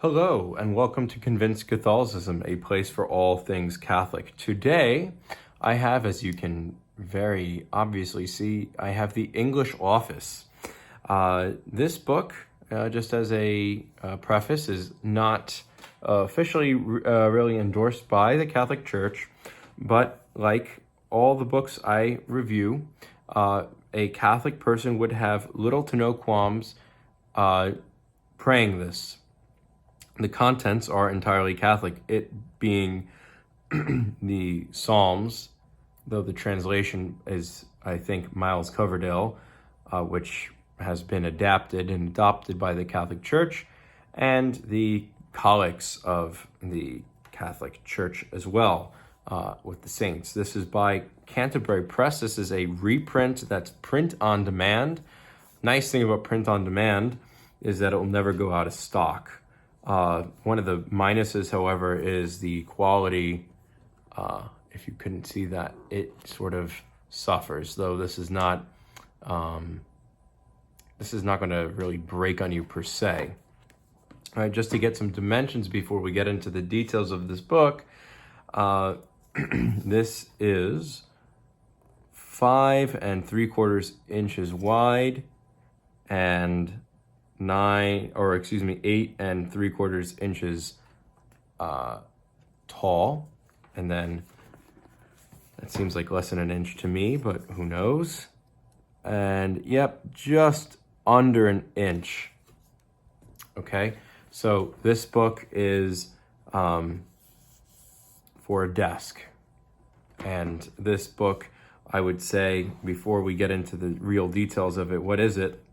Hello, and welcome to Convinced Catholicism, a place for all things Catholic. Today, I have, as you can very obviously see, I have the English Office. This book, just as a preface, is not officially really endorsed by the Catholic Church, but like all the books I review, a Catholic person would have little to no qualms praying this. The contents are entirely Catholic, it being the Psalms, though the translation is, I think, Miles Coverdale, which has been adapted and adopted by the Catholic Church, and the collects of the Catholic Church as well, with the saints. This is by Canterbury Press. This is a reprint that's print on demand. Nice thing about print on demand is that it will never go out of stock. One of the minuses, however, is the quality. If you couldn't see that, it sort of suffers, though this is not going to really break on you per se. All right, just to get some dimensions before we get into the details of this book, this is 5 3/4 inches wide and 8 3/4 inches tall, and then that seems like less than an inch to me, but who knows. And yep, just under an inch. Okay, so this book is for a desk, and this book, I would say, before we get into the real details of it, what is it?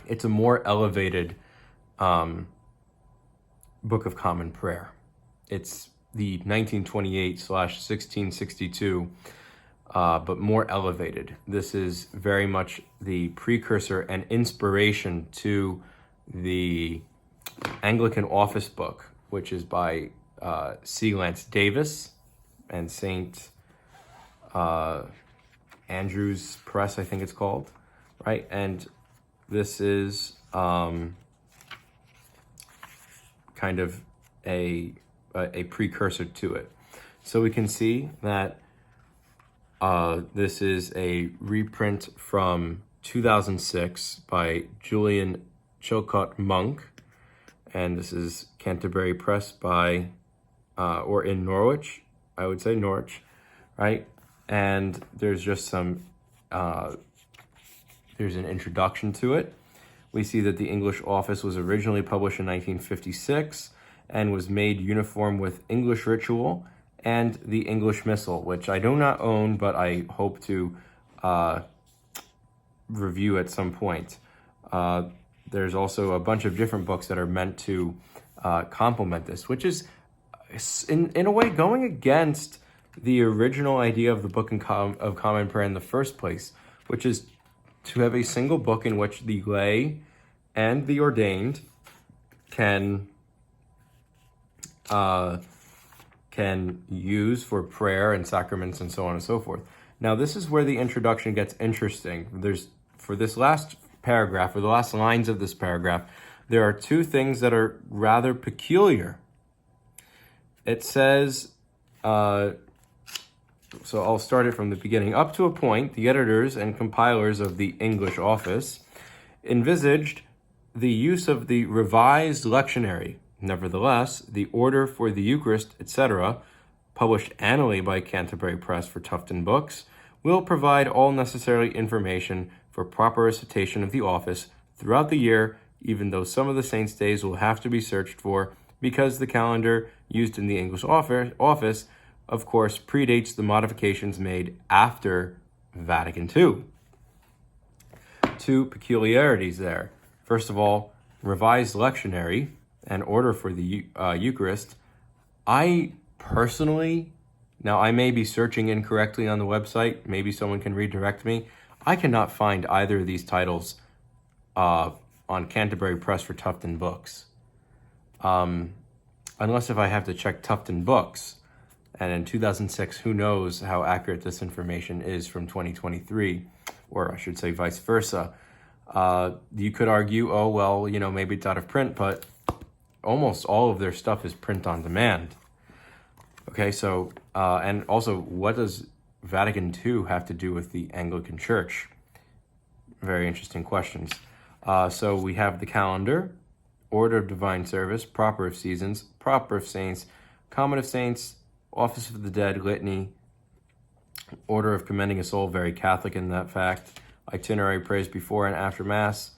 It's a more elevated Book of Common Prayer. It's the 1928/1662, but more elevated. This is very much the precursor and inspiration to the Anglican Office book, which is by C. Lance Davis and St. Andrew's Press, I think it's called, right? And this is kind of a precursor to it. So we can see that this is a reprint from 2006 by Julian Chilcott Monk, and this is Canterbury Press by, or in Norwich, I would say Norwich, right? And there's just some there's an introduction to it. We see that the English Office was originally published in 1956 and was made uniform with English Ritual and the English Missal, which I do not own, but I hope to review at some point. There's also a bunch of different books that are meant to complement this, which is in a way going against the original idea of the Book of Common Prayer in the first place, which is to have a single book in which the lay and the ordained can use for prayer and sacraments and so on and so forth. Now, this is where the introduction gets interesting. For this last paragraph, or the last lines of this paragraph, there are two things that are rather peculiar. It says, so I'll start it from the beginning. Up to a point, the editors and compilers of the English Office envisaged the use of the revised lectionary. Nevertheless, the Order for the Eucharist, etc., published annually by Canterbury Press for Tufton Books, will provide all necessary information for proper recitation of the office throughout the year, even though some of the saints' days will have to be searched for, because the calendar used in the English office, of course, predates the modifications made after Vatican II. Two peculiarities there. First of all, revised lectionary and Order for the Eucharist. I personally, now I may be searching incorrectly on the website, maybe someone can redirect me. I cannot find either of these titles on Canterbury Press for Tufton Books. Unless if I have to check Tufton Books. And in 2006, who knows how accurate this information is from 2023, or I should say vice versa. You could argue, oh, well, maybe it's out of print, but almost all of their stuff is print on demand. Okay, so, and also, what does Vatican II have to do with the Anglican Church? Very interesting questions. So we have the calendar, order of divine service, proper of seasons, proper of saints, common of saints, office of the dead, litany, order of commending a soul, very Catholic in that fact, itinerary, praise before and after Mass,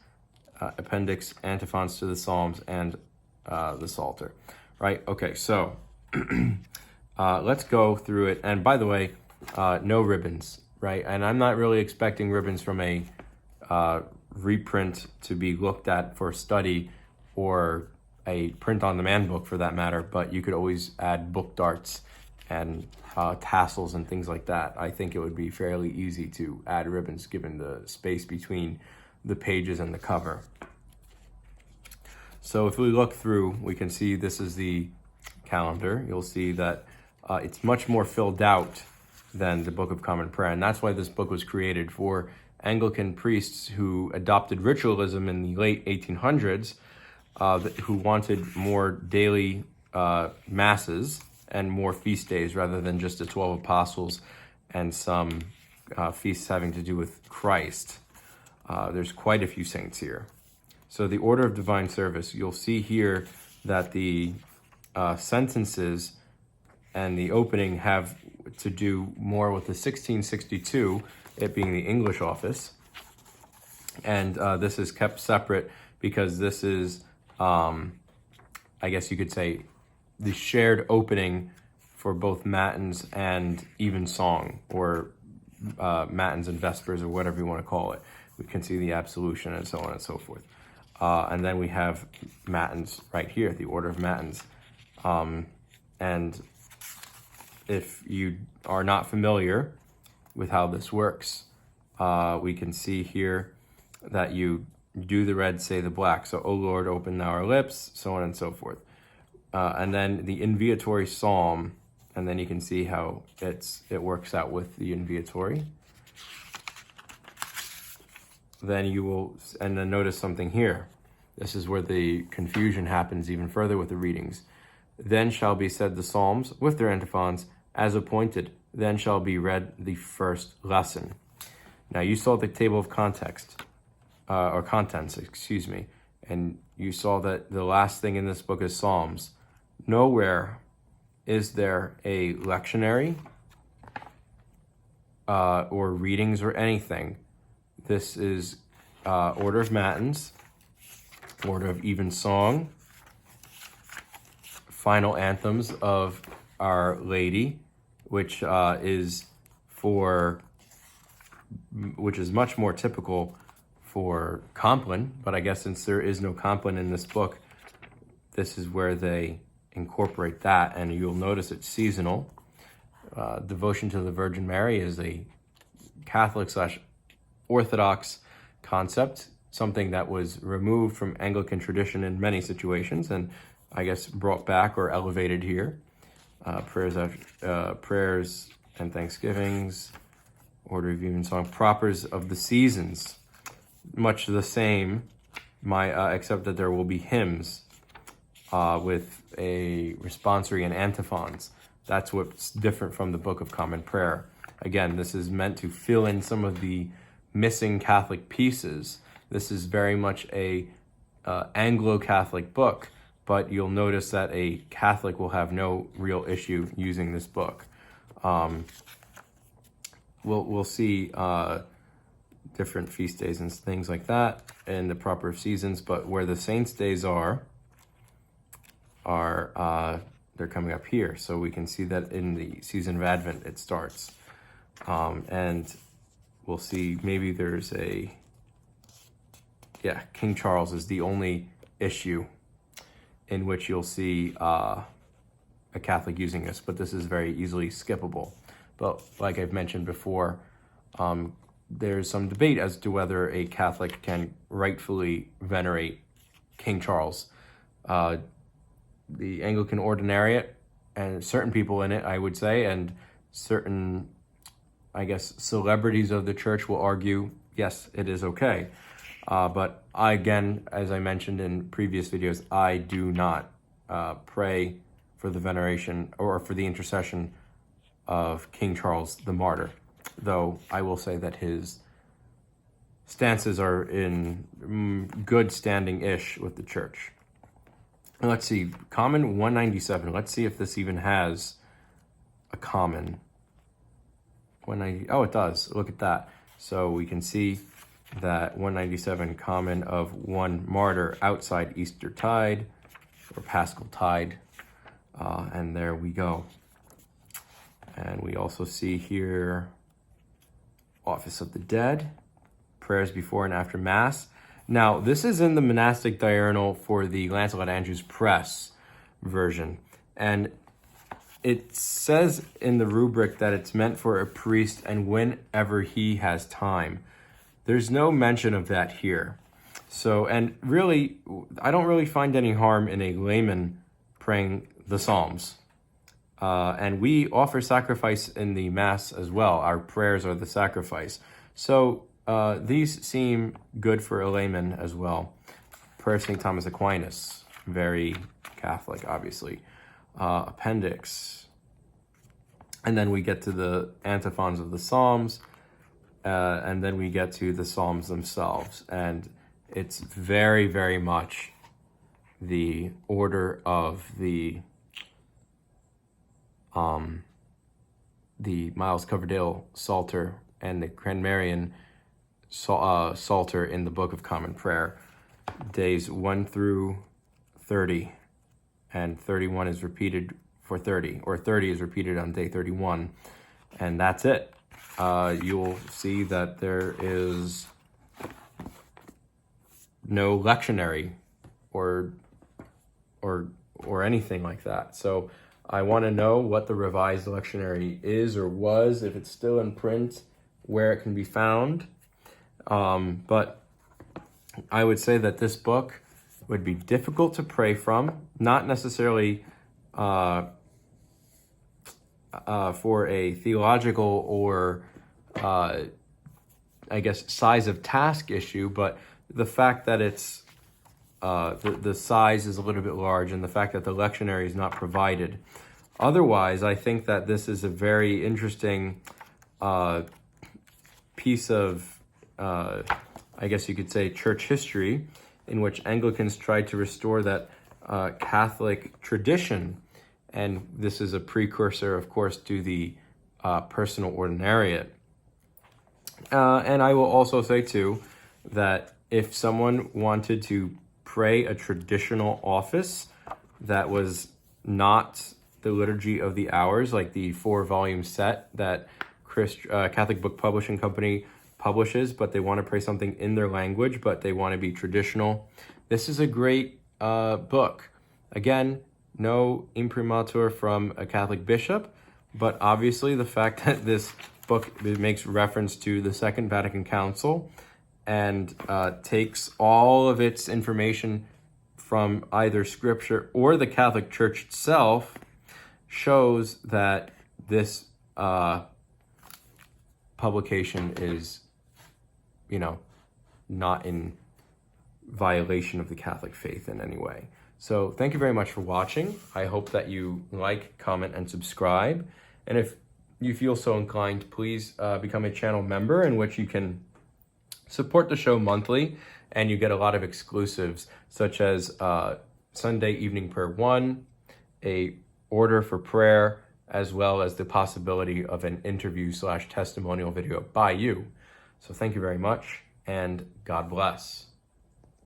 appendix, antiphons to the Psalms, and the Psalter, right? Okay, so let's go through it. And by the way, no ribbons, right? And I'm not really expecting ribbons from a reprint to be looked at for study, or a print-on-demand book for that matter, but you could always add book darts and tassels and things like that. I think it would be fairly easy to add ribbons given the space between the pages and the cover. So if we look through, we can see this is the calendar. You'll see that it's much more filled out than the Book of Common Prayer, and that's why this book was created for Anglican priests who adopted ritualism in the late 1800s, who wanted more daily masses and more feast days rather than just the 12 apostles and some feasts having to do with Christ. There's quite a few saints here. So the order of divine service, you'll see here that the sentences and the opening have to do more with the 1662, it being the English office. And this is kept separate because this is, I guess you could say, the shared opening for both Matins and Evensong, or Matins and Vespers, or whatever you want to call it. We can see the absolution and so on and so forth. And then we have Matins right here, the order of Matins. And if you are not familiar with how this works, we can see here that you do the red, say the black. So, O Lord, open thou our lips, so on and so forth. And then the inviatory psalm, and then you can see how it works out with the inviatory. Then you will, and then notice something here. This is where the confusion happens even further with the readings. Then shall be said the psalms with their antiphons as appointed. Then shall be read the first lesson. Now you saw the table of context, or contents, excuse me, and you saw that the last thing in this book is Psalms. Nowhere is there a lectionary or readings or anything. This is order of Matins, order of Evensong, final anthems of Our Lady, which is much more typical for Compline, but I guess since there is no Compline in this book, this is where they incorporate that, and you'll notice it's seasonal. Devotion to the Virgin Mary is a Catholic/Orthodox concept, something that was removed from Anglican tradition in many situations, and I guess brought back or elevated here. Prayers and thanksgivings, order of Evensong, propers of the seasons, much the same, except that there will be hymns with a responsory and antiphons. That's what's different from the Book of Common Prayer. Again, this is meant to fill in some of the missing Catholic pieces. This is very much a Anglo-Catholic book, but you'll notice that a Catholic will have no real issue using this book. We'll see different feast days and things like that in the proper seasons, but where the saints' days are they're coming up here. So we can see that in the season of Advent it starts. And we'll see maybe there's King Charles is the only issue in which you'll see a Catholic using this, but this is very easily skippable. But like I've mentioned before, there's some debate as to whether a Catholic can rightfully venerate King Charles. The Anglican Ordinariate and certain people in it, I would say, and certain, I guess, celebrities of the church will argue, yes, it is okay. But again, as I mentioned in previous videos, I do not pray for the veneration or for the intercession of King Charles the Martyr, though I will say that his stances are in good standing-ish with the church. And let's see, Common 197. Let's see if this even has a common. 190. Oh, it does. Look at that. So we can see that 197 common of one martyr outside Easter tide or Paschal tide. And there we go. And we also see here Office of the Dead, prayers before and after Mass. Now, this is in the monastic diurnal for the Lancelot Andrewes Press version. And it says in the rubric that it's meant for a priest and whenever he has time. There's no mention of that here. So, and really, I don't really find any harm in a layman praying the Psalms. And we offer sacrifice in the Mass as well. Our prayers are the sacrifice. So these seem good for a layman as well. Prayer of St. Thomas Aquinas, very Catholic, obviously. Appendix. And then we get to the antiphons of the Psalms. And then we get to the Psalms themselves. And it's very, very much the order of the Miles Coverdale Psalter and the Cranmerian Psalter in the Book of Common Prayer. Days 1 through 30, and 31 is repeated for 30, or 30 is repeated on day 31, and that's it. You'll see that there is no lectionary or anything like that. So I want to know what the revised lectionary is or was, if it's still in print, where it can be found. But I would say that this book would be difficult to pray from, not necessarily for a theological or, I guess, size of task issue, but the fact that it's the size is a little bit large and the fact that the lectionary is not provided. Otherwise, I think that this is a very interesting piece of, I guess you could say, church history in which Anglicans tried to restore that Catholic tradition. And this is a precursor, of course, to the personal ordinariate. And I will also say, too, that if someone wanted to pray a traditional office that was not the Liturgy of the Hours, like the 4-volume set that Catholic Book Publishing Company publishes, but they want to pray something in their language, but they want to be traditional, this is a great book. Again, no imprimatur from a Catholic bishop, but obviously the fact that this book makes reference to the Second Vatican Council and takes all of its information from either Scripture or the Catholic Church itself shows that this publication is, not in violation of the Catholic faith in any way. So thank you very much for watching. I hope that you like, comment, and subscribe. And if you feel so inclined, please become a channel member, in which you can support the show monthly, and you get a lot of exclusives, such as Sunday evening prayer 1, a order for prayer, as well as the possibility of an interview/testimonial video by you. So thank you very much, and God bless.